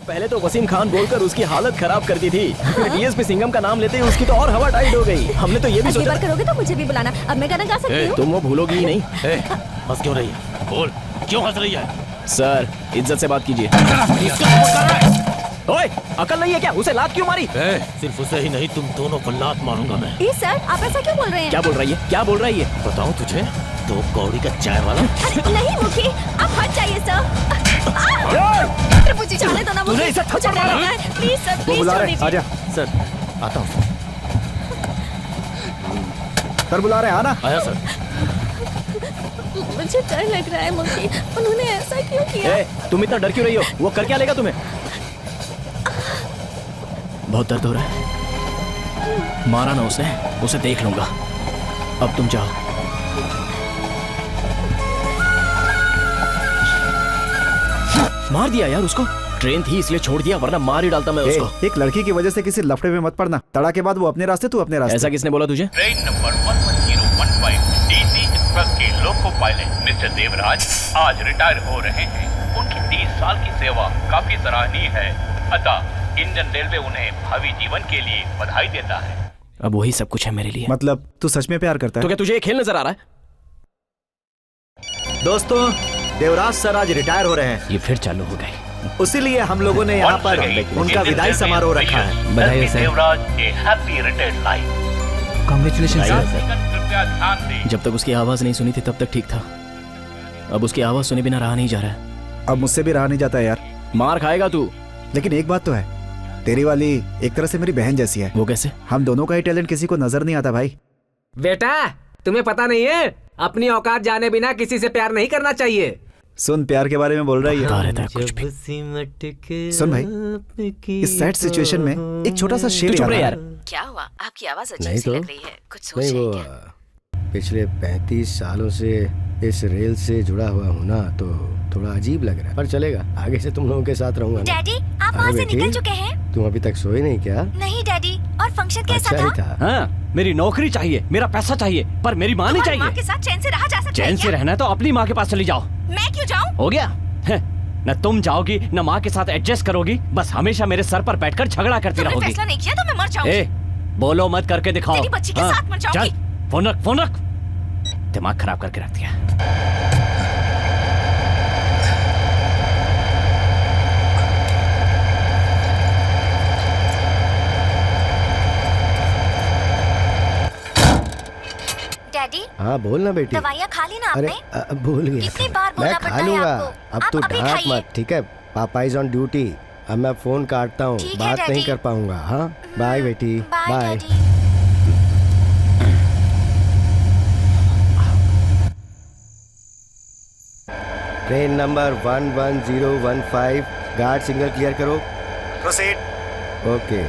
पहले तो वसीम खान बोलकर उसकी हालत खराब कर दी थी, फिर डीएसपी सिंघम का नाम लेते ही उसकी तो और हवा टाइट हो गई। हमने तो ये भी सोचा करोगे तो मुझे भी बुलाना, अब मैं गाना गा सकती हूँ। तुम वो भूलोगी ही नहीं। हंस क्यों रही है? बोल, क्यों हंस रही है? सर इज्जत से बात कीजिए। ओए, अकल नहीं है क्या? उसे लात क्यों मारी? सिर्फ उसे ही नहीं, तुम दोनों को लात मारूंगा मैं। सर आप ऐसा क्यों बोल रहे हैं? क्या बोल रही है? क्या बोल रही है? बताऊं तुझे? तो कौड़ी का चाय वाला। नहीं मुखी, आप हट जाइए सर। मुझे जाने दो ना मुखी। तूने इसे थप्पड़ मारा? प्लीज सर, वो बुला रहे, आजा। सर आता हूँ सर बुला रहे, आना। आया सर। मुझे डर लग रहा है मुखी, उन्होंने ऐसा क्यों किया? तुम इतना डर क्यों रही हो? वो कर क्या लेगा तुम्हें? बहुत दर्द हो रहा है। मारा ना उसने, उसे देख लूंगा। अब तुम जाओ। मार दिया यार उसको। ट्रेन थी इसलिए छोड़ दिया, वरना मार ही डालता मैं उसको। एक लड़की की वजह से किसी लफड़े में मत पड़ना। तड़ा के बाद वो अपने रास्ते, तू अपने रास्ते। ऐसा किसने बोला तुझे? ट्रेन नंबर 11015 डीसी एक्सप्रेस के लोको पायलट मिस्टर देवराज आज रिटायर हो रहे हैं। उनकी 30 साल की सेवा काफी सराहनीय है, अतः इंडियन रेलवे उन्हें भावी जीवन के लिए बधाई देता है। अब वही सब कुछ है मेरे लिए। मतलब तू सच में प्यार करता है? तो क्या तुझे ये खेल नजर आ रहा है? दोस्तों, देवराज सर आज रिटायर हो रहे हैं। ये फिर चालू हो गई। उसीलिए हम लोगों ने यहाँ पर उनका विदाई समारोह रखा है। बधाई सर। देवराज ए happy retired life. Congratulation sir. कृपया ध्यान दें। जब तक उसकी आवाज नहीं सुनी थी तब तक ठीक था, अब उसकी आवाज सुने बिना रहा नहीं जा रहा है। अब मुझसे भी रहा नहीं जाता यार। मार खाएगा तू। लेकिन एक बात तो है, तेरी वाली एक तरह से मेरी बहन जैसी है। वो कैसे? हम दोनों का ही टैलेंट किसी को नजर नहीं आता भाई। बेटा तुम्हें पता नहीं है, अपनी औकात जाने बिना किसी से प्यार नहीं करना चाहिए। सुन, प्यार के बारे में बोल रही है। कुछ भी। सुन भाई, इस सैड सिचुएशन में एक छोटा सा शेर यार। क्या हुआ? आपकी आवाज अजीब सी लग रही है, कुछ सोच रहे हैं क्या? पिछले 35 सालों से इस रेल से जुड़ा हुआ हूँ ना, तो थोड़ा अजीब लग रहा है, पर चलेगा। आगे से तुम लोगों के साथ रहूंगा। डैडी आप वहाँ से निकल चुके हैं? तुम अभी तक सोए नहीं क्या? नहीं डैडी। और फंक्शन कैसा अच्छा था? हाँ, मेरी नौकरी चाहिए, मेरा पैसा चाहिए, पर मेरी माँ नहीं चाहिए। माँ के साथ चैन से रहा जा सकता है? चैन से रहना है तो अपनी माँ के पास चली जाओ। मैं क्यों जाऊँ? हो गया? न तुम जाओगी न माँ के साथ एडजस्ट करोगी, बस हमेशा मेरे सर पर बैठकर झगड़ा करती रहोगी। फैसला नहीं किया तो मैं मर जाऊंगी। बोलो मत, करके दिखाओ। तेरी बच्ची के साथ मर जाऊंगी। चल, फोन रख। दिमाग खराब करके रख दिया। डैडी। हाँ बोल ना बेटी। दवाइयाँ खा ली ना आपने? अरे भूल गया। कितनी बार बोलना मैं पड़ता खा है लूंगा। आपको? अब तू ढाक मत, ठीक है? पापा इज ऑन ड्यूटी। अब मैं फोन काटता हूँ, बात नहीं कर पाऊंगा। हाँ बाय बेटी, bye. Train number 11015 guard signal clear करो। प्रोसीड। ओके।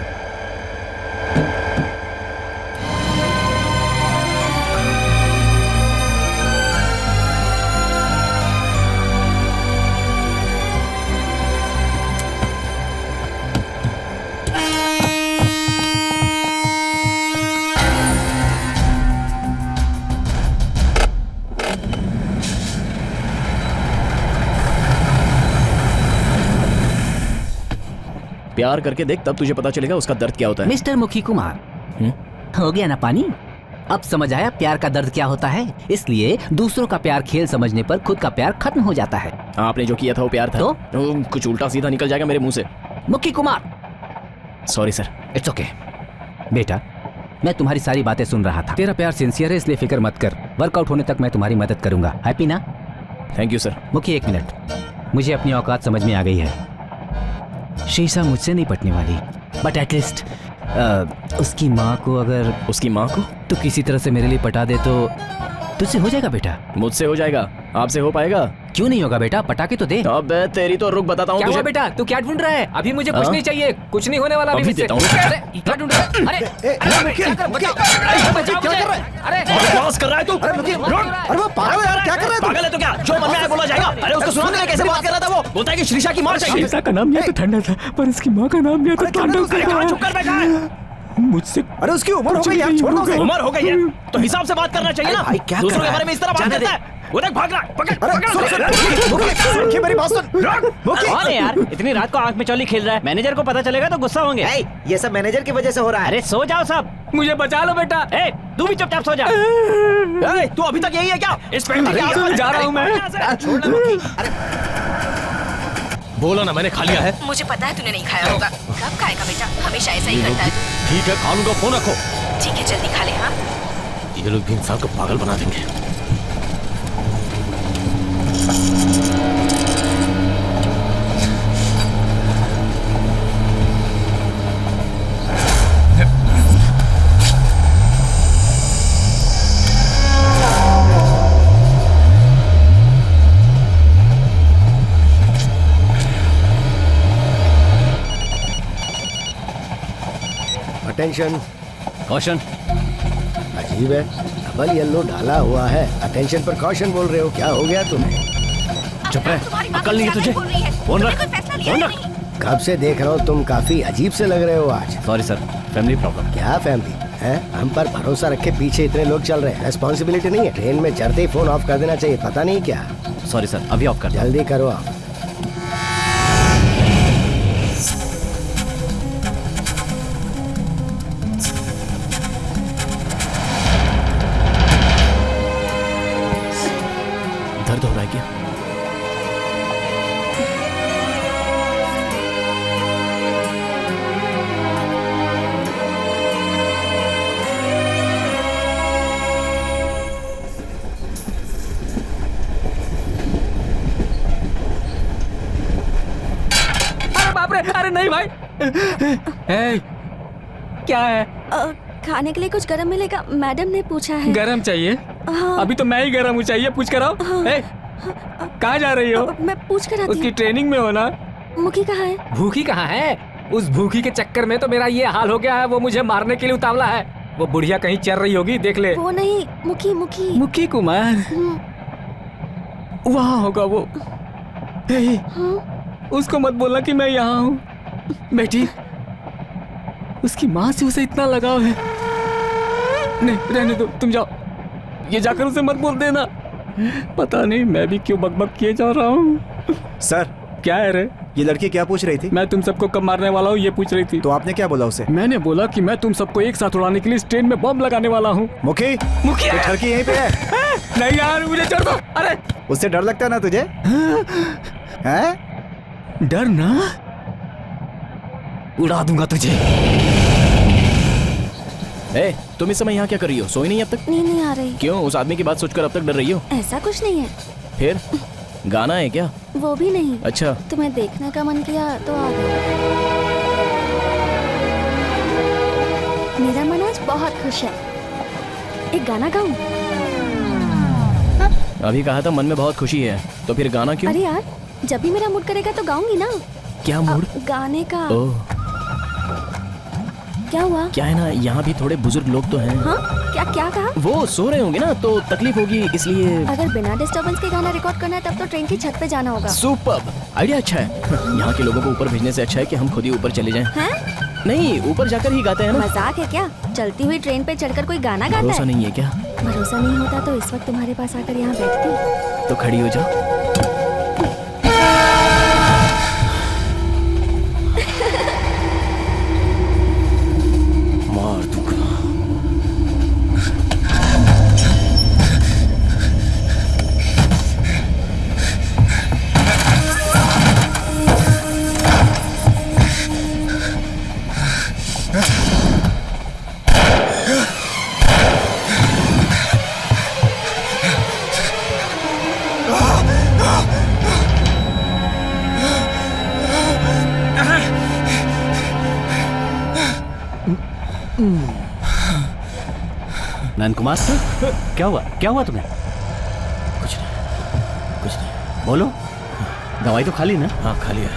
प्यार करके देख, तब तुझे पता चलेगा उसका दर्द क्या होता है। मिस्टर मुखी कुमार, हो गया ना पानी? अब समझ आया प्यार का दर्द क्या होता है। इसलिए दूसरों का प्यार खेल समझने पर खुद का प्यार खत्म हो जाता है। आपने जो किया था वो प्यार था? तो कुछ उल्टा सीधा निकल जाएगा मेरे मुंह से। मुखी Kumar. Sorry sir. It's okay. बेटा मैं तुम्हारी सारी बातें सुन रहा था। तेरा प्यार सिंसियर है, इसलिए फिक्र मत कर। वर्कआउट होने तक मैं तुम्हारी मदद करूंगा। हैप्पी ना? Thank you sir. मुखी एक मिनट, मुझे अपनी औकात समझ में आ गई है। शीशा मुझसे नहीं पटने वाली, बट एटलीस्ट उसकी माँ को, अगर उसकी माँ को तो किसी तरह से मेरे लिए पटा दे तो तुझसे हो जाएगा बेटा। मुझसे हो जाएगा, आपसे हो पाएगा? क्यों नहीं होगा बेटा, पटा के तो दे। अब तेरी तो रुक बताता हूँ। क्या हुआ बेटा, तू क्या ढूंढ रहा है? अभी मुझे कुछ नहीं चाहिए, कुछ नहीं होने वाला अभी देता हूँ। क्या ढूंढ रहा है? अरे बकवास कर रहा है तू। अरे वो पागल है यार, क्या कर रहा है? पागल है तो क्या, जो मन में आया बोला जाएगा। अरे उसको सुनो ना कैसे बात कर रहा था वो। बोलता है कि श्रीषा की मार चाहिए। श्रीषा का नाम लिया तो ठंडा था, पर इसकी माँ का नाम लिया तो तांडव कर रहा है। चुप कर बैठा है मुझसे। अरे उसकी उम्र हो गई यार, छोड़ दो उसे। उम्र हो गई है तो हिसाब से बात करना चाहिए ना। भाई क्या दूसरों के बारे में इस तरह बात करता है। वो देख भाग रहा है। पकड़ मुखी मेरी बात सुन। कौन है यार इतनी रात को आंख में चौली खेल रहा है? मैनेजर को पता चलेगा तो गुस्सा होंगे। ये सब मैनेजर की वजह से हो रहा है। अरे सो जाओ सब। मुझे बचा लो बेटा। तू भी चुपचाप सो जा। तू अभी तक यही है क्या? इस फैक्ट्री जा रहा हूँ मैं। छोड़ना मुखी। अरे बोला ना मैंने खा लिया है। मुझे पता है तूने नहीं खाया होगा। कब खाएगा बेटा? हमेशा ऐसा ही करता है। ठीक है खा लूंगा, फोन रखो। ठीक है जल्दी खा ले। हाँ ये लोग भी इंसान को पागल बना देंगे। अटेंशन। कॉशन। अजीब है, डबल येलो डाला हुआ है। अटेंशन पर कॉशन बोल रहे हो, क्या हो गया तुम्हें? चुप रहे, अकल नहीं है तुझे। फोन रख, फोन रख। कब से देख रहा हूँ, तुम काफी अजीब से लग रहे हो आज। Sorry sir, family problem. क्या फैमिली है? हम पर भरोसा रख के पीछे इतने लोग चल रहे हैं, रेस्पॉन्सिबिलिटी नहीं है? ट्रेन में चढ़ते ही फोन ऑफ कर देना चाहिए, पता नहीं क्या। सॉरी सर, अभी ऑफ कर दो। जल्दी करो आप। दर्द हो रहा है क्या? अरे बाप रे, अरे नहीं भाई। क्या है? खाने के लिए कुछ गरम मिलेगा? मैडम ने पूछा है। गरम चाहिए? हाँ। अभी तो मैं ही गरम हूँ, चाहिए पूछ कर आओ। कहाँ जा रही हो? मैं पूछ कर आती उसकी ट्रेनिंग में हो ना? मुखी कहाँ है? भूखी कहाँ है? उस भूखी के चक्कर में तो मेरा ये हाल हो गया है। वो मुझे मारने के लिए उतावला है। वो बुढ़िया कहीं चल रही होगी, देख ले। वो नहीं, मुखी मुखी मुखी कुमार वहाँ होगा वो। उसको मत बोलना कि मैं यहाँ हूँ। बेटी, उसकी माँ से उसे इतना लगाव है। नहीं रहने दो, तुम जाओ। ये जाकर उसे मत बोल देना। पता नहीं मैं भी क्यों बकबक किए जा रहा हूँ। सर क्या है रे? ये लड़की क्या पूछ रही थी? मैं तुम सबको कब मारने वाला हूँ ये पूछ रही थी। तो आपने क्या बोला उसे? मैंने बोला कि मैं तुम सबको एक साथ उड़ाने के लिए इस ट्रेन में बम लगाने वाला हूँ। मुखी, मुखी लड़की यहीं पे है। नहीं यार, मुझे छोड़ दो। अरे उससे डर लगता है ना तुझे? हैं? डर ना? उड़ा दूंगा तुझे। तुम इस समय यहाँ क्या कर रही हो? सोई नहीं अब तक? नींद नहीं आ रही। क्यों? उस आदमी की बात सोचकर अब तक डर रही हो? ऐसा कुछ नहीं है। फिर गाना है क्या? वो भी नहीं। अच्छा, तुम्हें देखने का मन किया तो आ गए। मेरा मन आज बहुत खुश है। एक गाना गाऊं? अभी कहा था मन में बहुत खुशी है, तो फिर गाना क्यों? अरे यार, जब भी मेरा मूड करेगा तो गाऊंगी ना। क्या मूड? गाने का। ओह, क्या हुआ? क्या है ना, यहाँ भी थोड़े बुजुर्ग लोग तो हैं। हाँ? क्या क्या कहा? वो सो रहे होंगे ना, तो तकलीफ होगी, इसलिए। अगर बिना डिस्टरबेंस के गाना रिकॉर्ड करना है तब तो ट्रेन की छत पे जाना होगा। सुपर्ब, आइडिया अच्छा है। यहाँ के लोगों को ऊपर भेजने से अच्छा है कि हम खुद ही ऊपर चले जाएं। हैं? नहीं, ऊपर जाकर ही गाते हैं ना। मजाक है क्या? चलती हुई ट्रेन पे चढ़कर कोई गाना गाता भरोसा है? नहीं है क्या? भरोसा नहीं होता तो इस वक्त तुम्हारे पास आकर यहाँ बैठती। तो खड़ी हो जाओ। मार दूंगा। नयन कुमार, क्या हुआ? क्या हुआ तुम्हें? कुछ नहीं, कुछ नहीं। बोलो, दवाई तो खा ली ना? हाँ, खा लिया।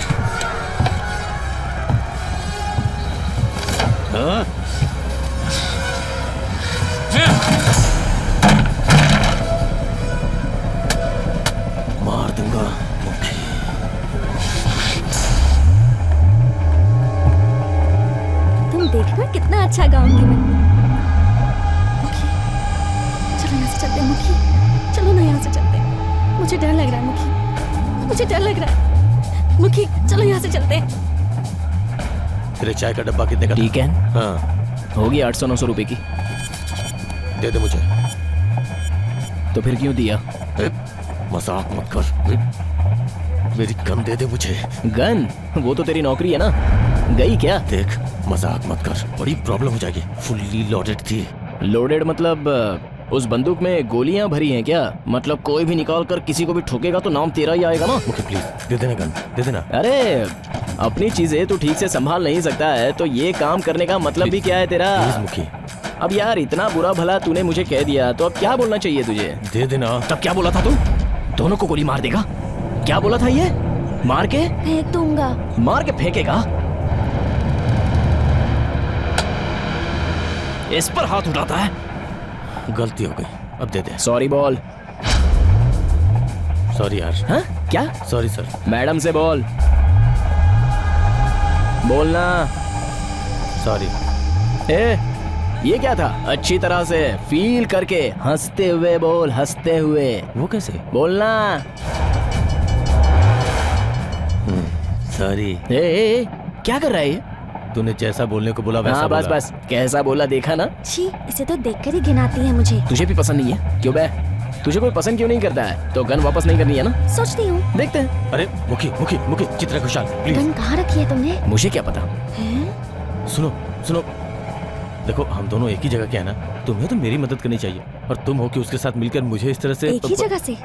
मार दूंगा। तुम देखना कितना अच्छा गाऊंगी मैं। मुखी, चलो यहाँ से चलते। मुखी, चलो ना यहाँ से चलते। मुझे डर लग रहा है मुखी, मुझे डर लग रहा है। मुखी चलो यहाँ से चलते हैं। तेरे चाय का डब्बा कितने का? ठीक है, हाँ होगी 800-900 रुपए की। दे दे मुझे। तो फिर क्यों दिया? मजाक मत कर, मेरी गन दे दे मुझे। गन? वो तो तेरी नौकरी है ना, गई क्या? देख मजाक मत कर, बड़ी प्रॉब्लम हो जाएगी। फुल्ली लोडेड थी। लोडेड मतलब उस बंदूक में गोलियां भरी हैं क्या? मतलब कोई भी निकाल कर किसी को भी ठोकेगा तो नाम तेरा ही आएगा ना। मुझे प्लीज दे देना गन, दे देना। अरे अपनी चीजें तू ठीक से संभाल नहीं सकता है तो ये काम करने का मतलब भी क्या है तेरा? प्लीज मुखी। अब यार इतना बुरा भला तूने मुझे कह दिया तो अब क्या बोलना चाहिए तुझे? दे देना। तब क्या बोला था तू? दोनों को गोली मार देगा? क्या बोला था ये? मार के फेंक दूंगा। मार के फेंकेगा? इस पर हाथ उठाता है? गलती हो गई, अब दे दे। सॉरी बोल। सॉरी यार। हाँ क्या? Sorry sir. मैडम से बोल, बोलना सॉरी। ए ये क्या था? अच्छी तरह से फील करके हंसते हुए बोल, हंसते हुए। वो कैसे? बोलना। सॉरी। ए, क्या कर रहा है ये? तूने जैसा बोलने को बोला वैसा हाँ, बस बोला। बस कैसा बोला देखा ना? छी, इसे तो देखकर ही घिनाती है मुझे। तुझे भी पसंद नहीं है? क्यों बे? तुझे कोई पसंद क्यों नहीं करता है? तो गन वापस नहीं करनी है ना? सोचती हूँ। देखते हैं। अरे मुखी मुखी मुखी, चित्रा खुशहाल प्लीज। गन कहाँ रखी है तुमने? मुझे क्या पता। सुनो सुनो, देखो हम दोनों एक ही जगह के हैं ना, तुम्हें तो मेरी मदद करनी चाहिए और तुम हो कि उसके साथ मिलकर मुझे इस तरह से एक ही जगह से?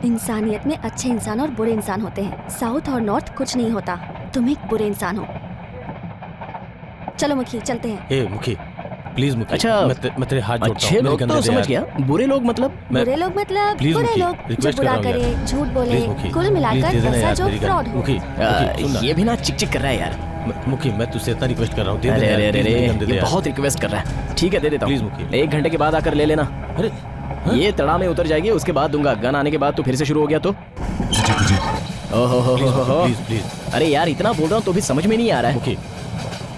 इंसानियत में अच्छे इंसान और बुरे इंसान होते हैं, साउथ और नॉर्थ कुछ नहीं होता। तुम एक बुरे इंसान हो। चलो मुखी चलते हैं। ए मुखी प्लीज मुखी। अच्छा मैं तेरे हाथ जोड़ता अच्छे हूँ, लोग मेरी तो गन दे दे समझ यार। गया, बुरे लोग मतलब? बुरे लोग मतलब Please, बुरे मुखी, लोग जो request कर बुरा रहा हूँ करे, यार। झूठ बोले, Please, मुखी, कुल please मिलाकर दे देना ऐसा यार जो मेरी गन। फ्रॉड हो। मुखी, मुखी, सुन ना। ये भी ना चिक चिक कर रहा है यार। मुखी मैं तुझसे इतना रिक्वेस्ट कर रहा हूँ, दे अरे दे यार, अरे अरे please मेरी गन दे दे ये यार। बहुत रिक्वेस्ट कर रहा है। ठीक है दे देता हूँ। Please, मुखी। 1 घंटे के बाद आकर ले लेना। अरे ये तड़ा में उतर जाएगी, उसके बाद दूंगा। गन आने के बाद तो फिर से शुरू हो गया तो ओहो हो प्लीज प्लीज। अरे यार इतना बोल रहा हूँ तो भी समझ में नहीं आ रहा है। मुखी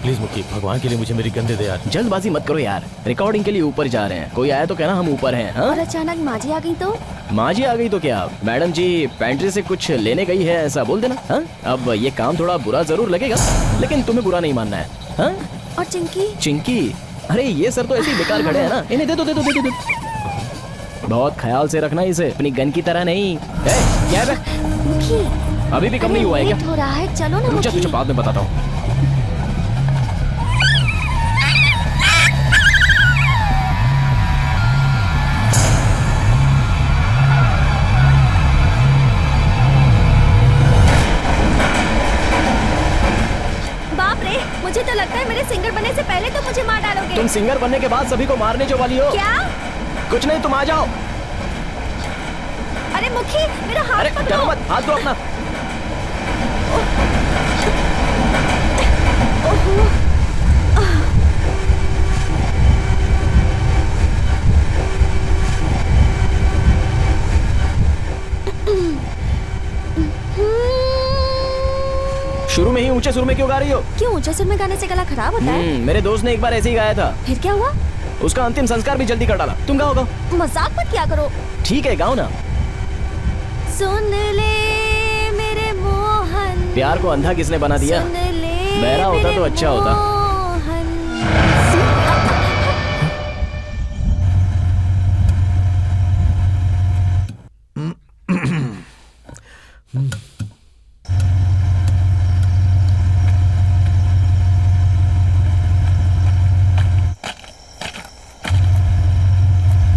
प्लीज मुखी, भगवान के लिए मुझे मेरी गन दे दे यार। जल्दबाजी मत करो यार, रिकॉर्डिंग के लिए ऊपर जा रहे हैं, कोई आया तो कहना हम ऊपर हैं। हाँ और अचानक माजी आ गई तो? माजी आ गई तो क्या? मैडम जी पेंट्री से कुछ लेने गई है ऐसा बोल देना। हाँ अब ये काम थोड़ा बुरा जरूर लगेगा लेकिन तुम्हें बुरा नहीं मानना है। हाँ और चिंकी? चिंकी? अरे ये सर तो ऐसे ही बेकार खड़े हैं ना, इन्हें दे दो दे दो दे दो। बहुत ख्याल से रखना इसे, अपनी गन की तरह नहीं। क्या है? मुखी अभी भी कम नहीं हुआ है क्या? हो रहा है, चलो ना रुक जा, मुखी। तुझे बाद में बताता हूँ। बाप रे, मुझे तो लगता है मेरे सिंगर बनने से पहले तो मुझे मार डालोगे। तुम सिंगर बनने के बाद सभी को मारने जो वाली हो। क्या? कुछ नहीं, तुम आ जाओ। अरे मुखी मेरा हाथ अरे पकड़ो। डरो मत, हाथ दो अपना। शुरू में ही ऊंचे सुर में क्यों गा रही हो? क्यों ऊंचे सुर में गाने से गला खराब होता है? मेरे दोस्त ने एक बार ऐसे ही गाया था। फिर क्या हुआ? उसका अंतिम संस्कार भी जल्दी कर डाला। तुम गाओ गाओ। मजाक मत किया करो। ठीक है गाओ ना। सुन ले मेरे मोहन, प्यार को अंधा किसने बना दिया? सुन ले बहरा होता मेरे तो अच्छा होता। मोहन।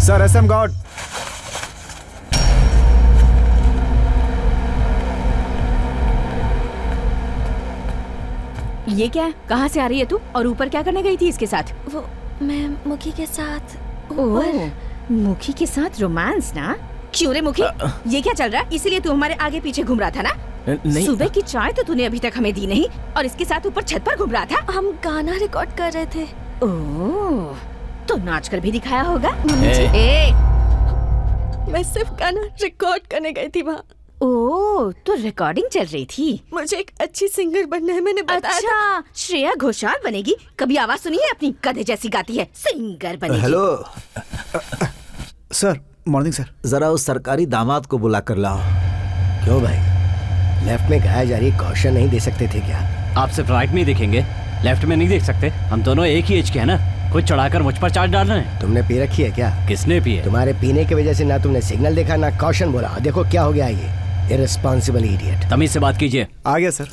Sir SM god. ये क्या है? कहाँ से आ रही है तू? और ऊपर क्या करने गई थी इसके साथ? वो मैं मुखी के साथ ओह, मुखी के साथ रोमांस ना? क्यों रे मुखी, ये क्या चल रहा है? इसीलिए तू हमारे आगे पीछे घूम रहा था ना? नहीं। सुबह की चाय तो तूने अभी तक हमें दी नहीं और इसके साथ ऊपर छत पर घूम रहा था। हम गाना रिकॉर्ड कर रहे थे। ओह, तो नाच कर भी दिखाया होगा। मैं सिर्फ गाना रिकॉर्ड करने गई थी वहाँ। ओह, तो रिकॉर्डिंग चल रही थी। मुझे एक अच्छी सिंगर बनना है, मैंने बताया था। अच्छा, श्रेया घोषाल बनेगी? कभी आवाज सुनी है? अपनी गधे जैसी गाती है, सिंगर बनेगी। Hello sir, morning sir. जरा उस सरकारी दामाद को बुला कर लाओ। क्यों भाई, लेफ्ट में गाय जा रही कॉशन नहीं दे सकते थे क्या? आप सिर्फ राइट में ही देखेंगे, लेफ्ट में नहीं देख सकते? हम दोनों एक ही एज के हैं ना, कुछ चढ़ाकर मुझ पर चार्ज डाल रहे हैं। तुमने पी रखी है क्या? किसने पी है? तुम्हारे पीने की वजह से ना तुमने सिग्नल देखा ना कॉशन बोला। देखो क्या हो गया ये इररिस्पांसिबल इडियट। तमीज से बात कीजिए। आ गया sir.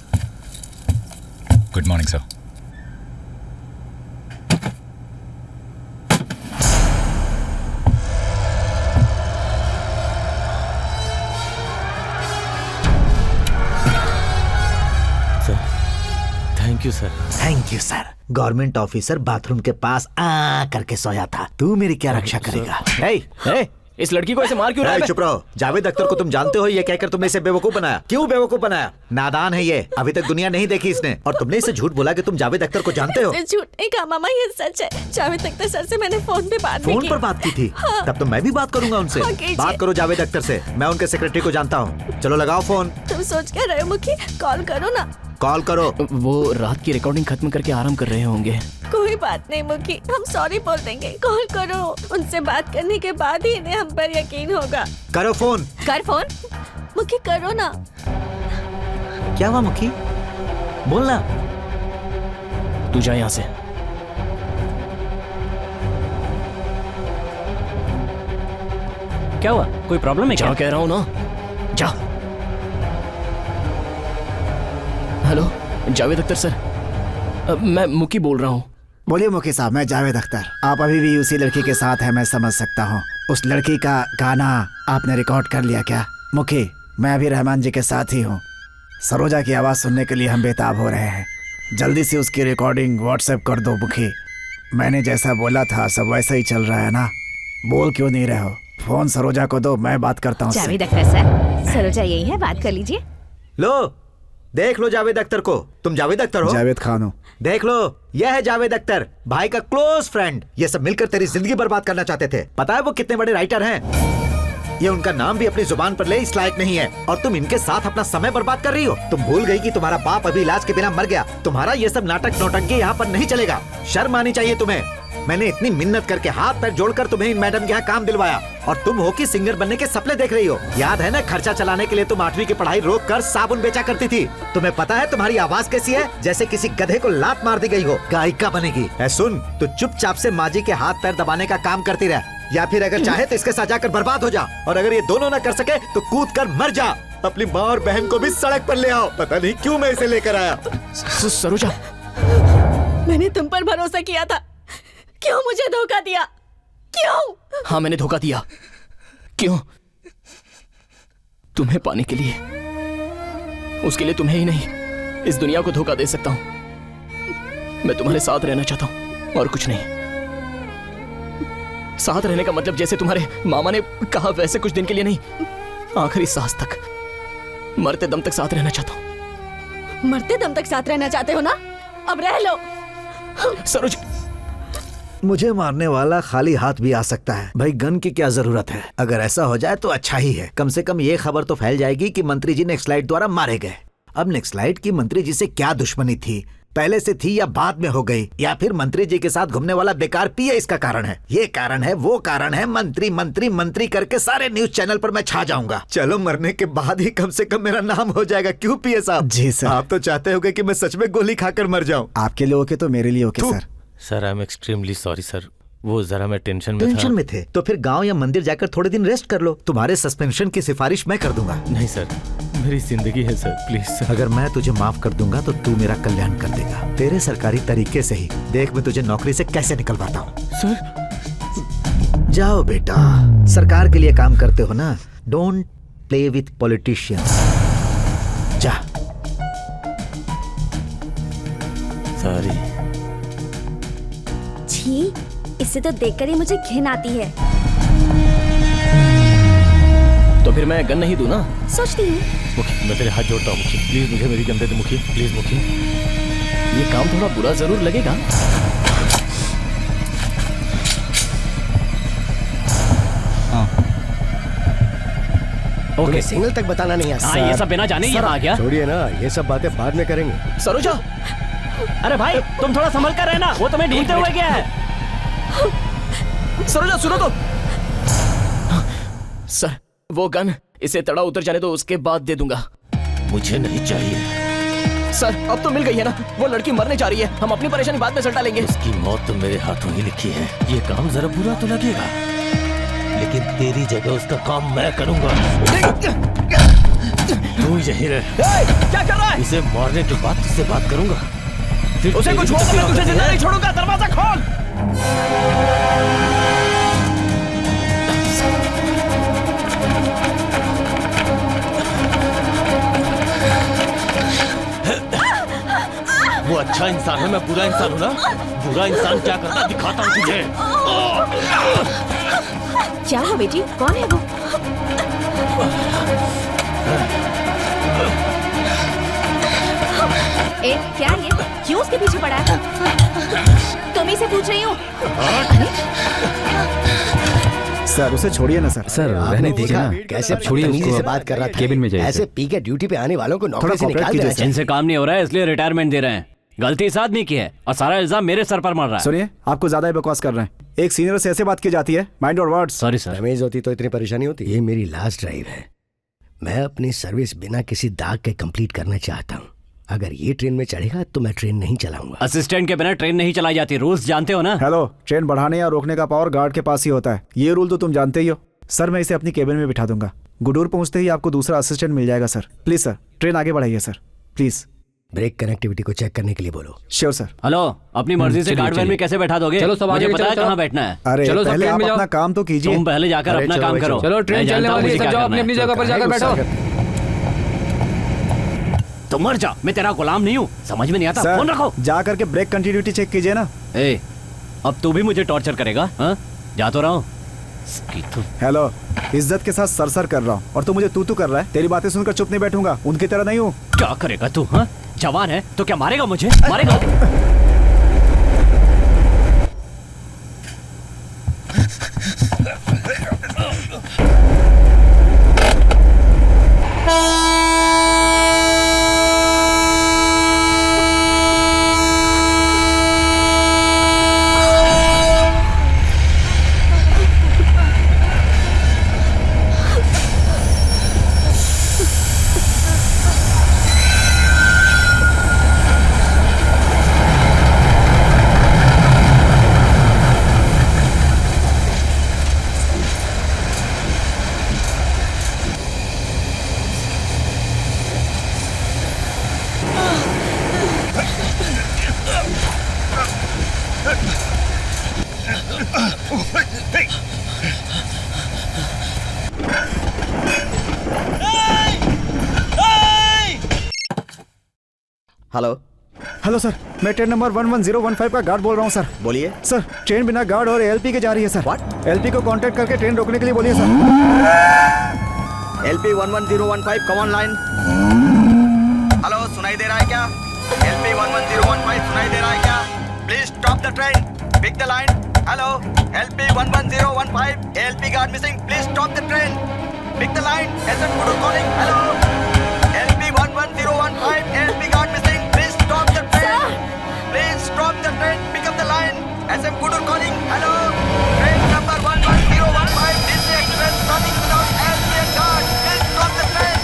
Good morning sir. Thank you sir. Thank you sir. Government officer bathroom के पास करके सोया था। तू मेरी क्या रक्षा करेगा? इस लड़की को ऐसे मार क्यों रहा है? चुप रहो। जावेद अख्तर को तुम जानते हो, ये कहकर तुमने इसे बेवकूफ बनाया। क्यों बेवकूफ बनाया? नादान है ये, अभी तक दुनिया नहीं देखी इसने। और तुमने इसे झूठ बोला कि तुम जावेद अख्तर को जानते हो। झूठ नहीं कहा मामा, ये सच है। जावेद अख्तर सर से मैंने फोन पे बात फोन पर बात की थी? हाँ। तब तो मैं भी बात करूंगा उनसे। बात करो जावेद अख्तर से, मैं उनके सेक्रेटरी को जानता हूँ। चलो लगाओ फोन। तुम सोच क्या रहे हो मुखी? कॉल करो ना। कॉल करो। वो रात की रिकॉर्डिंग खत्म करके आराम कर रहे होंगे। कोई बात नहीं मुखी, हम सॉरी बोल देंगे। कॉल करो, उनसे बात करने के बाद ही इन्हें हम पर यकीन होगा। करो फोन। कर फोन मुखी, करो ना। क्या हुआ मुखी? बोलना। तू जा यहाँ से। क्या हुआ? कोई प्रॉब्लम है क्या? जा कह रहा हूँ ना, जा। हेलो जावेद अख्तर सर, मैं मुकी बोल रहा हूँ। बोलिए मुखी साहब, मैं जावेद अख्तर। आप अभी भी उसी लड़की के साथ हैं, मैं समझ सकता हूँ। उस लड़की का गाना आपने रिकॉर्ड कर लिया क्या? मुखी, मैं अभी रहमान जी के साथ ही हूँ। सरोजा की आवाज़ सुनने के लिए हम बेताब हो रहे हैं। जल्दी से उसकी रिकॉर्डिंग व्हाट्सएप कर दो मुखी। मैंने जैसा बोला था सब वैसा ही चल रहा है ना? बोल क्यों नहीं रहे हो? फोन सरोजा को दो, मैं बात करता हूँ। जावेद अख्तर सर, सरोजा यही है, बात कर लीजिए। लो देख लो जावेद अख्तर को। तुम जावेद अख्तर हो? जावेद खान हूँ। देख लो, यह है जावेद अख्तर, भाई का क्लोज फ्रेंड। ये सब मिलकर तेरी जिंदगी बर्बाद करना चाहते थे। पता है वो कितने बड़े राइटर हैं? ये उनका नाम भी अपनी जुबान पर ले इस लायक नहीं है, और तुम इनके साथ अपना समय बर्बाद कर रही हो। तुम भूल गई कि तुम्हारा बाप अभी इलाज के बिना मर गया। तुम्हारा ये सब नाटक नौटंकी यहाँ पर नहीं चलेगा। शर्म आनी चाहिए तुम्हें। मैंने इतनी मिन्नत करके हाथ पैर जोड़कर तुम्हें इन मैडम के यहाँ काम दिलवाया, और तुम हो कि सिंगर बनने के सपने देख रही हो। याद है ना, खर्चा चलाने के लिए तुम 8वीं की पढ़ाई रोक कर साबुन बेचा करती थी। तुम्हें पता है तुम्हारी आवाज कैसी है? जैसे किसी गधे को लात मार दी गई हो। गायिका बनेगी? सुन, तो चुपचाप से माँ जी के हाथ पैर दबाने का काम करती रह, या फिर अगर चाहे तो इसके साथ जाकर बर्बाद हो जा। और अगर ये दोनों न कर सके तो कूद कर मर जा। अपनी माँ और बहन को भी सड़क पर ले आओ। पता नहीं क्यों मैं इसे लेकर आया। सरोजा, मैंने तुम पर भरोसा किया था, क्यों मुझे धोखा दिया? क्यों? हाँ मैंने धोखा दिया। क्यों? तुम्हें पाने के लिए। उसके लिए तुम्हें ही नहीं, इस दुनिया को धोखा दे सकता हूं। मैं तुम्हारे साथ रहना चाहता हूं और कुछ नहीं। साथ रहने का मतलब जैसे तुम्हारे मामा ने कहा वैसे कुछ दिन के लिए नहीं, आखिरी सांस तक, मरते दम तक साथ रहना चाहता हूं। मरते दम तक साथ रहना चाहते हो ना? अब रह लो। सरोज, मुझे मारने वाला खाली हाथ भी आ सकता है भाई, गन की क्या जरूरत है? अगर ऐसा हो जाए तो अच्छा ही है। कम से कम ये खबर तो फैल जाएगी कि मंत्री जी नक्सलाइट द्वारा मारे गए। अब नक्सलाइट की मंत्री जी से क्या दुश्मनी थी? पहले से थी या बाद में हो गई? या फिर मंत्री जी के साथ घूमने वाला बेकार पीए इसका कारण है? ये कारण है, वो कारण है। मंत्री मंत्री मंत्री करके सारे न्यूज चैनल पर मैं छा जाऊंगा। चलो मरने के बाद ही कम से कम मेरा नाम हो जाएगा। क्यों पीए साहब? जी सर। आप तो चाहते होगे कि मैं सच में गोली खाकर मर जाऊं। आपके लिए ओके तो मेरे लिए okay sir. Sir I am extremely sorry sir, वो जरा मैं टेंशन में टेंशन था। में थे तो फिर गांव या मंदिर जाकर थोड़े दिन रेस्ट कर लो। तुम्हारे सस्पेंशन की सिफारिश मैं कर दूंगा। नहीं सर, मेरी जिंदगी है सर, प्लीज सर। अगर मैं तुझे माफ कर दूंगा तो तू मेरा कल्याण कर देगा, तेरे सरकारी तरीके से ही। देख मैं तुझे नौकरी से कैसे निकलवाता हूँ। सर जाओ बेटा, सरकार के लिए काम करते हो ना। Don't play with politicians. जा। सॉरी। छी, इसे तो देखकर ही मुझे घिन आती है। तो फिर मैं गन नहीं दूं ना? सोचती हूँ। मुखी, मैं तेरे हाथ जोड़ता हूँ मुखी, प्लीज मुझे मेरी गन दे दे मुखी, प्लीज मुखी। ये काम थोड़ा बुरा जरूर लगेगा। ओके, सिग्नल तक बताना नहीं है। हाँ, ये सब बिना जाने यहाँ आ गया। छोड़िए ना, ये सब बातें बाद में करेंगे। सरोजा, अरे भाई तुम थोड़ा संभल कर रहना, वो तुम्हें ढूंढते हुए गया है। सरोजा सुनो तो। सर वो गन इसे तड़ा उतर जाने दो, उसके बाद दे दूंगा। मुझे नहीं चाहिए। सर अब तो मिल गई है ना, वो लड़की मरने जा रही है, हम अपनी परेशानी बाद में सल्टा लेंगे। उसकी मौत तो मेरे हाथों ही लिखी है। ये काम जरा बुरा तो लगेगा, लेकिन तेरी जगह उसका काम मैं करूंगा। तू यहीं रह। क्या कर रहा है? इसे मारने के बाद तुझसे बात करूंगा। फिर उसे कुछ हो तो मैं तुझे जिंदा नहीं छोड़ूंगा। दरवाजा खोल। वो अच्छा इंसान है, मैं बुरा इंसान हूँ ना। बुरा इंसान क्या करता दिखाता हूँ तुझे। क्या हो बेटी, कौन है वो? ए, क्या ये? क्यों उसके पीछे पड़ा है? तुम ही से पूछ रही हूँ। सर उसे छोड़िए ना सर। सर रहने दीजिए ना। कैसे छोड़िए बदतमीजी उसको, से बात कर रहा था। केबिन में जाइए। ऐसे पी के ड्यूटी पे आने वालों को नौकरी से निकाल देना चाहिए। इनसे काम नहीं हो रहा है इसलिए रिटायरमेंट दे रहे हैं। गलती इस आदमी की है और सारा इल्जाम मेरे सर पर मर रहा है। सुनिए, आपको ज्यादा ही बकवास कर रहे हैं। एक सीनियर से ऐसे बात की जाती है? Mind your words. Sorry sir. Damage होती तो इतनी परेशानी होती। ये मेरी लास्ट ड्राइव है। मैं अपनी सर्विस बिना किसी दाग के कंप्लीट करना चाहता हूँ। अगर ये ट्रेन में चढ़ेगा तो मैं ट्रेन नहीं चलाऊंगा। असिस्टेंट के बिना ट्रेन नहीं चलाई जाती, रूल्स जानते हो ना? हेलो, ट्रेन बढ़ाने या रोकने का पावर गार्ड के पास ही होता है, ये रूल तो तुम जानते ही हो। सर मैं इसे अपनी केबिन में बिठा दूंगा। गुडूर पहुंचते ही आपको दूसरा असिस्टेंट मिल जाएगा सर। प्लीज सर ट्रेन आगे बढ़ाइए सर, प्लीज। ब्रेक कनेक्टिविटी को चेक करने के लिए बोलो। Sure sir. हेलो, अपनी मर्जी से गार्ड वैन में कैसे बैठा दोगे? चलो सब मुझे आगे पता है चलो, कहाँ बैठना है। अरे चलो, सब पहले ट्रेन आप में जाओ। अपना काम तो कीजिए। तुम पहले जाकर अरे अपना चलो काम भाई, करो। चलो ट्रेन मैं चलने जानता हूँ वाली है, मुझे सब क्या जाओ करना अपनी अपनी है। जगह पर जाकर बैठो। तुम मर जा, मैं तेरा गुलाम नहीं हूँ। समझ में नहीं आता? फोन रखो। जा करके ब्रेक कंटिन्यूटी चेक कीजिए ना। ए, अब तू भी मुझे टॉर्चर करेगा? हाँ, जा तो रहा हूँ। हेलो, इज्जत के साथ सर कर रहा हूँ और तू मुझे तू कर रहा है। तेरी बातें सुनकर चुप नहीं बैठूंगा, उनकी तरह नहीं हूँ। क्या करेगा तू? हाँ, जवान है तो क्या मारेगा मुझे? मारेगा? हेलो हेलो सर, मैं ट्रेन नंबर 11015 का गार्ड बोल रहा हूँ सर। बोलिए सर, ट्रेन बिना गार्ड और एलपी के जा रही है सर। What? एलपी को कांटेक्ट करके ट्रेन रोकने के लिए बोलिए sir. LP 11015 come on line. Hello, सुनाई दे रहा है क्या? LP 11015 सुनाई दे रहा है क्या? Please stop the train, pick the line. Hello, LP 11015 LP guard missing, please stop the train, pick the line. SM Kudur calling। Hello, LP 11015 LP guard missing, please stop the train, please stop the train, pick up the line. SM Kudur calling। Hello, train number 11015 DC express running without LP and guard, please stop the train.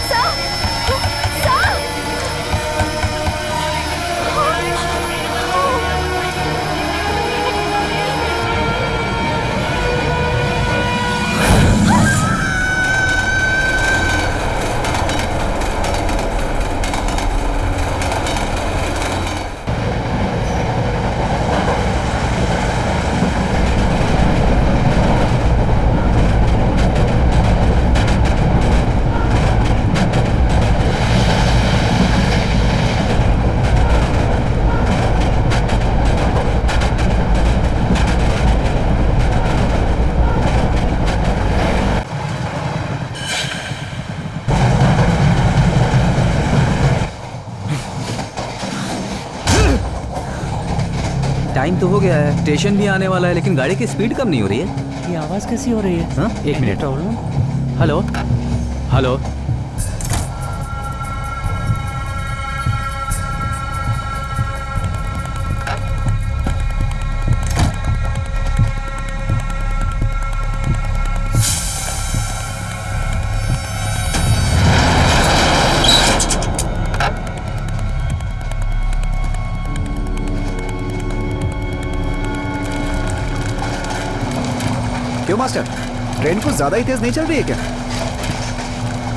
Time तो हो गया है, station भी आने वाला है, लेकिन गाड़ी की स्पीड कम नहीं हो रही है। ये आवाज कैसी हो रही है? हाँ, एक मिनट। हेलो हेलो, क्यों मास्टर, ट्रेन कुछ ज्यादा ही तेज नहीं चल रही है क्या?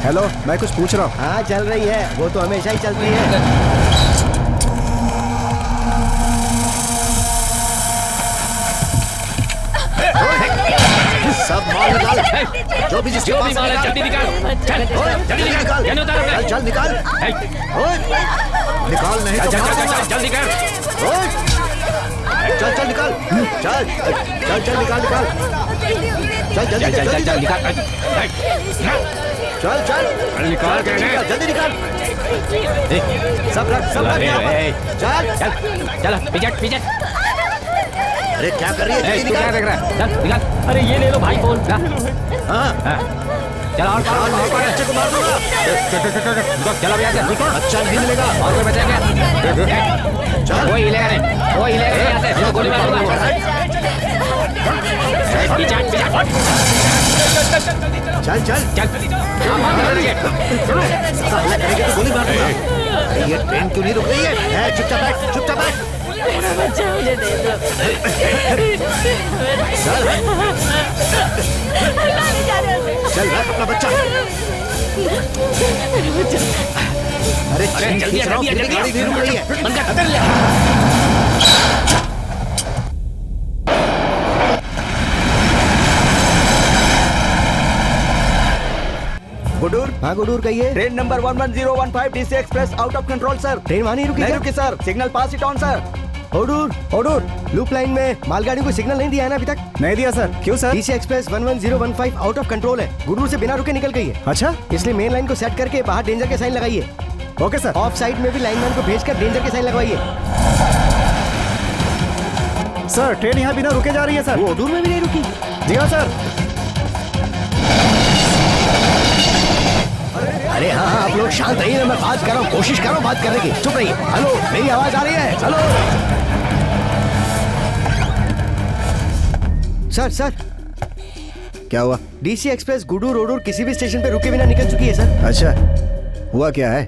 हेलो, मैं कुछ पूछ रहा हूँ। हाँ चल रही है, वो तो हमेशा ही चलती है। सब माल निकाल, जो भी जिसके पास है जल्दी निकाल, चल जल्दी निकाल, चल निकाल, निकाल नहीं तो जल्दी निकाल, चल चल निकाल, चल चल चल निकाल निकाल, चल जल्दी चल निकाल, चल चल निकाल जल्दी निकाल, सब रख चल चल चल पिजट। अरे क्या कर रही है? तू क्या देख रहा है? चल निकाल। अरे ये ले लो भाई फोन। हाँ चल और बच्चे को मार दूंगा। चलो भैया से अच्छा नहीं मिलेगा और कोई बचेगा? चल कोई हिलेगा नहीं, कोई हिलेगा नहीं यहाँ से, गोली मार दूंगा। चल चल चल करेंगे तो गोली मार दूंगा। ये ट्रेन क्यों नहीं रुक रही है? चुपचाप बैठ, चुपचाप बैठ। बच्चा मुझे दे दो। चल रख अपना बच्चा। अरे जल्दी गाड़ी नहीं रुक रही है। बंद कर। गुडूर, हाँ गुडूर कहिए। Train number 11015 DC express out of control sir. Train वहाँ नहीं रुकी? नहीं रुकी sir, signal pass it on sir. Odur loop line में मालगाड़ी को सिग्नल नहीं दिया है ना अभी तक? नहीं दिया सर। क्यों sir? DC express 11015 out of control है, गुडूर से बिना रुके निकल गई है। अच्छा, इसलिए मेन लाइन को सेट करके बाहर डेंजर के साइन लगाइए। Okay sir. ऑफ साइड में भी लाइनमैन को भेजकर डेंजर के साइन लगवाइए। सर ट्रेन यहाँ बिना रुके जा रही है सर। वो ओडूर में भी नहीं रुकी। जी हाँ सर। अरे हाँ आप लोग शांत रहिए, मैं बात कर रहा हूँ, कोशिश कर रहा हूँ बात करने की। चुप रहिए। हेलो, मेरी आवाज आ रही है? हेलो सर क्या हुआ? DC एक्सप्रेस गुडूर ओडूर किसी भी स्टेशन पे रुके बिना निकल चुकी है सर। अच्छा, हुआ क्या है?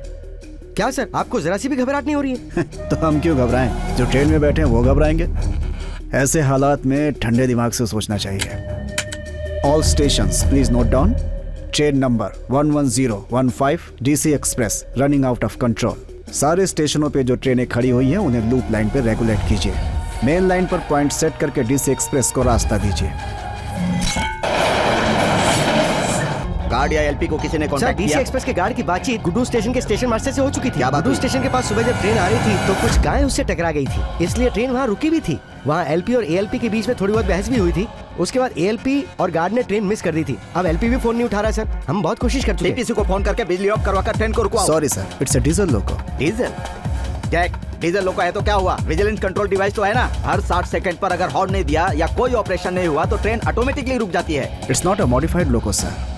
क्या सर, आपको जरा सी भी घबराहट नहीं हो रही है? तो हम क्यों घबराएं? जो ट्रेन में बैठे हैं वो घबराएंगे? ऐसे हालात में ठंडे दिमाग से सोचना चाहिए। All stations please note down. Train number 11015 DC express running out of control. सारे स्टेशनों पे जो ट्रेनें खड़ी हुई हैं उन्हें लूप लाइन पे रेगुलेट कीजिए। मेन लाइन पर पॉइंट सेट करके DC एक्सप्रेस को रास्ता दीजिए। गार्ड या LP को किसी ने कांटेक्ट किया? DC एक्सप्रेस के गार्ड की बातचीत गुडू स्टेशन के स्टेशन मास्टर से हो चुकी थी। गुडू स्टेशन के पास सुबह जब ट्रेन आ रही थी तो कुछ गायें उससे टकरा गई थी, इसलिए ट्रेन वहाँ रुकी भी थी। वहाँ LP और ALP के बीच में थोड़ी बहुत बहस भी हुई थी। उसके बाद ALP और गार्ड ने ट्रेन मिस कर दी थी। अब LP भी फोन नहीं उठा रहा सर। हम बहुत कोशिश कर चुके हैं। किसी को फोन करके बिजली ऑफ करवाकर ट्रेन को रुकवाओ। Sorry sir, it's a diesel loco. Diesel? Jack, diesel loco है तो क्या हुआ? विजिलेंस कंट्रोल डिवाइस तो है ना। हर 60 सेकंड पर अगर हॉर्न नहीं दिया या कोई ऑपरेशन नहीं हुआ तो ट्रेन ऑटोमेटिकली रुक जाती है। It's not a modified loco sir.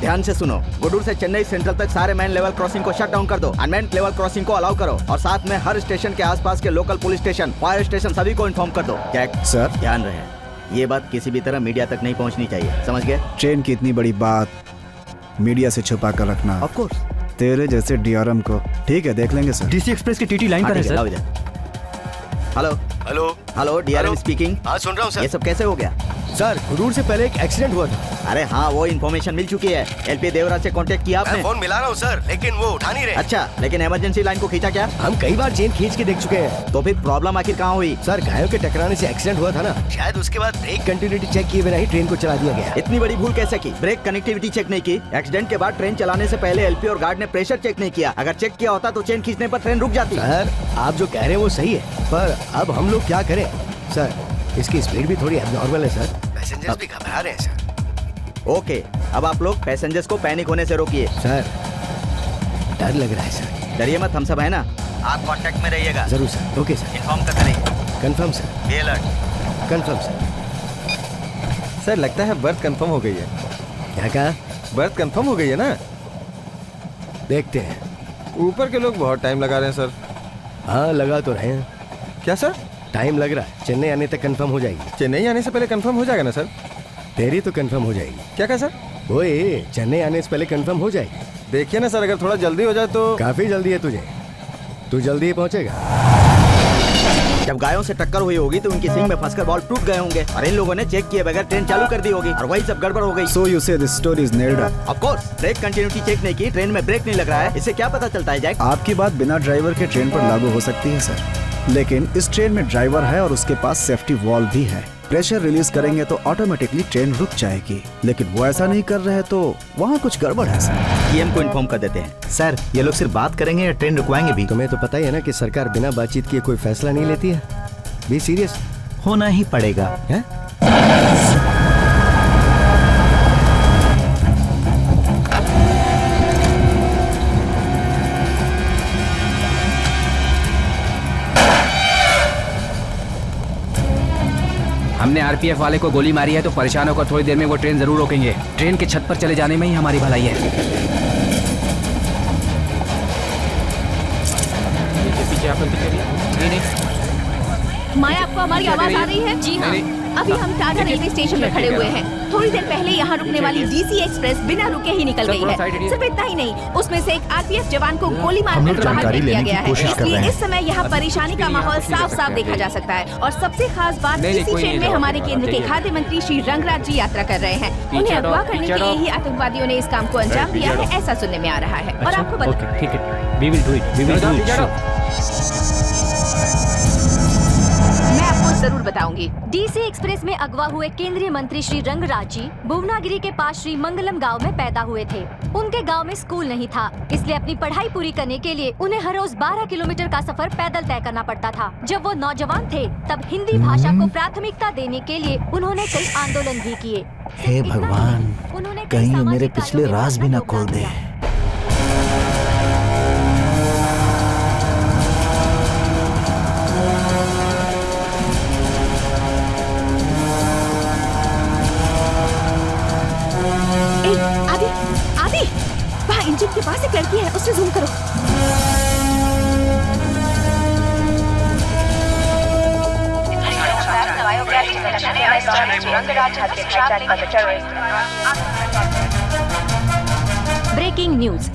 ध्यान से सुनो, गुडूर से चेन्नई सेंट्रल तक सारे मैन लेवल क्रॉसिंग को शट डाउन कर दो। अनमैन्ड लेवल क्रॉसिंग को अलाउ करो और साथ में हर स्टेशन के आसपास के local police station, fire station सभी को इन्फॉर्म कर दो। जैक सर, ध्यान रहे ये बात किसी भी तरह मीडिया तक नहीं पहुंचनी चाहिए, समझ गए? ट्रेन की इतनी बड़ी बात मीडिया से छुपा कर रखना ऑफ कोर्स तेरे जैसे DRM को। ठीक है, देख लेंगे सर। DC एक्सप्रेस की TT लाइन पर है sir. Hello hello DRM speaking. हाँ सुन रहा हूँ सर। ये सब कैसे हो गया? सर गुडूर से पहले एक एक्सीडेंट हुआ था। अरे हाँ, वो इन्फॉर्मेशन मिल चुकी है। LP देवराज से कांटेक्ट किया आपने? फोन मिला रहा हूँ सर, लेकिन वो उठा नहीं रहे। अच्छा, लेकिन इमरजेंसी लाइन को खींचा क्या? हम कई बार चेन खींच के देख चुके हैं। तो फिर प्रॉब्लम आखिर कहाँ हुई? सर गायों के टकराने से एक्सीडेंट हुआ था ना, शायद उसके बाद ब्रेक कंटिन्यूटी चेक किए बिना ही ट्रेन को चला दिया गया। इतनी बड़ी भूल कैसे की? ब्रेक कनेक्टिविटी चेक नहीं की? एक्सीडेंट के बाद ट्रेन चलाने से पहले LP और गार्ड ने प्रेशर चेक नहीं किया? अगर चेक किया होता तो चेन खींचने पर ट्रेन रुक जाती। सर आप जो कह रहे हैं वो सही है, पर अब हम लोग क्या करें? सर इसकी स्पीड भी थोड़ी एब्नॉर्मल है सर, पैसेंजर्स भी घबरा रहे हैं सर। ओके, अब आप लोग पैसेंजर्स को पैनिक होने से रोकिए। सर डर लग रहा है सर। डरिए मत, हम सब है ना। आप कांटेक्ट में रहिएगा। जरूर सर। ओके सर, इन्फॉर्म करते रहिए। Confirm sir. Be alert. Confirm sir. Sir लगता है बर्थ कंफर्म हो गई है। क्या कहा? बर्थ कंफर्म हो गई है ना? देखते हैं। ऊपर के लोग बहुत टाइम लगा रहे हैं सर। हाँ लगा तो रहे हैं। क्या सर? टाइम लग रहा है, चेन्नई आने तक कंफर्म हो जाएगी। चेन्नई आने से पहले कंफर्म हो जाएगा ना सर? तेरी तो कंफर्म हो जाएगी। क्या कहा सर? वही चेन्नई आने से पहले कंफर्म हो जाएगी। देखिए ना सर, अगर थोड़ा जल्दी हो जाए तो। काफी जल्दी है तुझे, तू जल्दी ही पहुंचेगा। जब गायों से टक्कर हुई होगी तो उनकी सींग में फंसकर बॉल टूट गए होंगे और इन लोगों ने चेक किए बगैर ट्रेन चालू कर दी होगी और वही सब गड़बड़ हो गई। So you say this story is nailed up? Of course, break continuity check नहीं की, ट्रेन में ब्रेक नहीं लग रहा है, इससे क्या पता चलता है जैक? आपकी बात बिना ड्राइवर के ट्रेन पर लागू हो सकती है सर, लेकिन इस ट्रेन में ड्राइवर है और उसके पास सेफ्टी वॉल्व भी है। प्रेशर रिलीज करेंगे तो ऑटोमेटिकली ट्रेन रुक जाएगी, लेकिन वो ऐसा नहीं कर रहे तो वहाँ कुछ गड़बड़ है सर। सीएम को इन्फॉर्म कर देते हैं। सर, ये लोग सिर्फ बात करेंगे या ट्रेन रुकवाएंगे भी? तुम्हें तो पता ही है ना कि सरकार बिना बातचीत किए कोई फैसला नहीं लेती है। बी सीरियस, होना ही पड़ेगा। है? हमने आरपीएफ वाले को गोली मारी है तो परेशान होकर थोड़ी देर में वो ट्रेन जरूर रोकेंगे। ट्रेन के छत पर चले जाने में ही हमारी भलाई है। पीछे आप नहीं। माया, आपको हमारी आवाज आ रही है? जी हाँ। अभी हम टाटा रेलवे स्टेशन में खड़े हुए हैं। थोड़ी देर पहले यहाँ रुकने वाली डीसी एक्सप्रेस बिना रुके ही निकल गई है। सिर्फ इतना ही नहीं, उसमें से एक आरपीएफ जवान को गोली मारकर बाहर फेंक दिया गया है। इसलिए इस समय यहाँ परेशानी का माहौल साफ साफ देखा जा सकता है। और सबसे खास बात, इसी ट्रेन में हमारे केंद्र के खाद्य मंत्री श्री रंगराज जी यात्रा कर रहे हैं। उन्हें अगवा करने के लिए ही आतंकवादियों ने इस काम को अंजाम दिया है, ऐसा सुनने में आ रहा है। और आपको बता, ठीक है, we will do it. मैं आपको जरूर बताऊंगी। डीसी एक्सप्रेस में अगवा हुए केंद्रीय मंत्री श्री रंगराज जी भुवनागिरी के पास श्री मंगलम गांव में पैदा हुए थे। उनके गांव में स्कूल नहीं था, इसलिए अपनी पढ़ाई पूरी करने के लिए उन्हें हर रोज 12 किलोमीटर का सफर पैदल तय करना पड़ता था। जब वो नौजवान थे तब हिंदी भाषा को प्राथमिकता देने के लिए उन्होंने कई आंदोलन भी किए। हे भगवान, कहीं ये मेरे पिछले राज भी न खोल दे। इंजन के पास एक लड़की है, उससे जूम करो। Breaking news.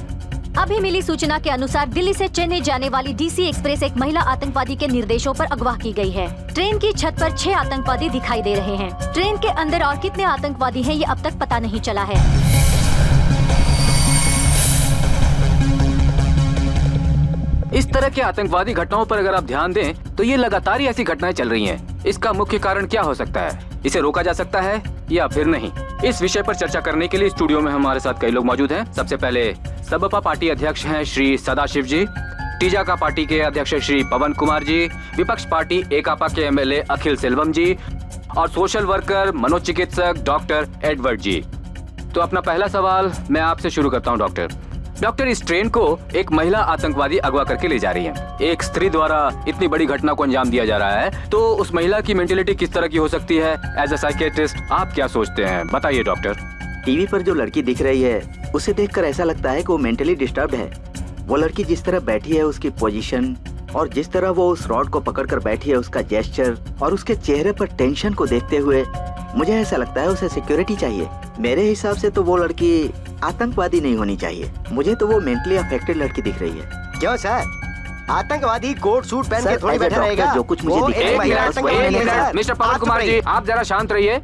अभी मिली सूचना के अनुसार दिल्ली से चेन्नई जाने वाली डीसी एक्सप्रेस एक महिला आतंकवादी के निर्देशों पर अगवा की गई है। ट्रेन की छत पर 6 आतंकवादी दिखाई दे रहे हैं। ट्रेन के अंदर और कितने आतंकवादी हैं ये अब तक पता नहीं चला है। इस तरह के आतंकवादी घटनाओं पर अगर आप ध्यान दें तो ये लगातार ही ऐसी घटनाएं चल रही हैं। इसका मुख्य कारण क्या हो सकता है? इसे रोका जा सकता है या फिर नहीं? इस विषय पर चर्चा करने के लिए स्टूडियो में हमारे साथ कई लोग मौजूद हैं। सबसे पहले सबपा पार्टी अध्यक्ष हैं श्री सदाशिव जी, टीजाका पार्टी के अध्यक्ष श्री पवन कुमार जी, विपक्ष पार्टी एकापा के एमएलए अखिल सेल्वम जी और सोशल वर्कर मनोचिकित्सक डॉक्टर एडवर्ड जी। तो अपना पहला सवाल मैं आपसे शुरू करता हूँ डॉक्टर, इस ट्रेन को एक महिला आतंकवादी अगवा करके ले जा रही है। एक स्त्री द्वारा इतनी बड़ी घटना को अंजाम दिया जा रहा है, तो उस महिला की मेंटेलिटी किस तरह की हो सकती है? एज अ साइकियाट्रिस्ट आप क्या सोचते हैं, बताइए डॉक्टर। टीवी पर जो लड़की दिख रही है उसे देखकर ऐसा लगता है कि वो मेंटली डिस्टर्ब्ड है। वो लड़की जिस तरह बैठी है, उसकी पोजीशन और जिस तरह वो उस रॉड को पकड़कर बैठी है, उसका जेस्चर और उसके चेहरे पर टेंशन को देखते हुए मुझे ऐसा लगता है उसे सिक्योरिटी चाहिए। मेरे हिसाब से तो वो लड़की आतंकवादी नहीं होनी चाहिए। मुझे तो वो मेंटली अफेक्टेड लड़की दिख रही है। क्यों सर? आतंकवादी कोट सूट पहन के थोड़ी बैठा रहेगा। जो कुछ मुझे मिस्टर पवन कुमार जी, आप जरा शांत रहिए।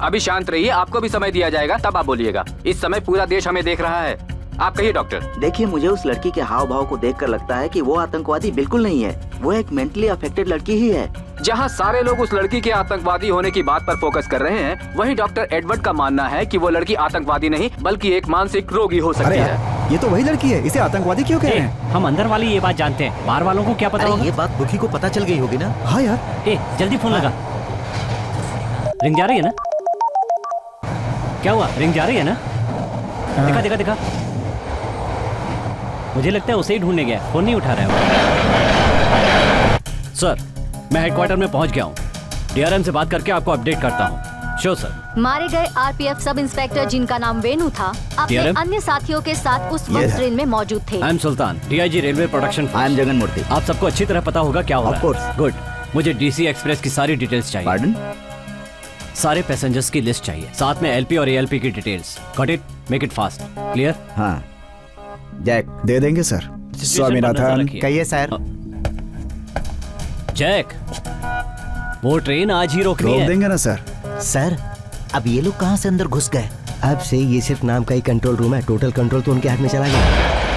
अभी शांत रहिए, आपको भी समय दिया जाएगा, तब आप बोलिएगा। इस समय पूरा देश हमें देख रहा है। आप कहिए डॉक्टर। देखिए, मुझे उस लड़की के हाव भाव को देखकर लगता है कि वो आतंकवादी बिल्कुल नहीं है। वो एक मेंटली अफेक्टेड लड़की ही है। जहां सारे लोग उस लड़की के आतंकवादी होने की बात पर फोकस कर रहे हैं, वहीं डॉक्टर एडवर्ड का मानना है कि वो लड़की आतंकवादी नहीं बल्कि एक मानसिक रोगी हो सकती है। ये तो वही लड़की है, इसे आतंकवादी क्यों कह रहे हैं? हम अंदर वाली ये बात जानते हैं, बाहर वालों को क्या पता होगा? ये बात दुखी को पता चल गई होगी ना? हाँ यार। जल्दी फोन लगा। रिंग जा रही है ना? क्या हुआ, रिंग जा रही है ना? दिखा। मुझे लगता है उसे ही ढूंढने गया, फोन नहीं उठा रहा है। सर, मैं हेडक्वार्टर में पहुंच गया हूँ। डीआरएम से बात करके आपको अपडेट करता हूँ। Sure sir. मारे गए आरपीएफ सब इंस्पेक्टर जिनका नाम वेणु था, अपने अन्य साथियों के साथ उस वक्त ट्रेन में मौजूद थे। I am Sultan, DIG railway production. I am Jagan Murthy. आप सबको अच्छी तरह पता होगा क्या हो रहा है। गुड। मुझे डीसी एक्सप्रेस की सारी डिटेल्स चाहिए। पार्डन? सारे पैसेंजर्स की लिस्ट चाहिए, साथ में एलपी और एएलपी की details. Got it? Make it fast. Clear? हाँ जैक। दे देंगे सर। स्वामीनाथन। कहिए सर। चेक। वो ट्रेन आज ही रोकनी रोक है। देंगे ना सर। सर अब ये लोग कहाँ से अंदर घुस गए? अब से ये सिर्फ नाम का ही कंट्रोल रूम है, टोटल कंट्रोल तो उनके हाथ में चला गया।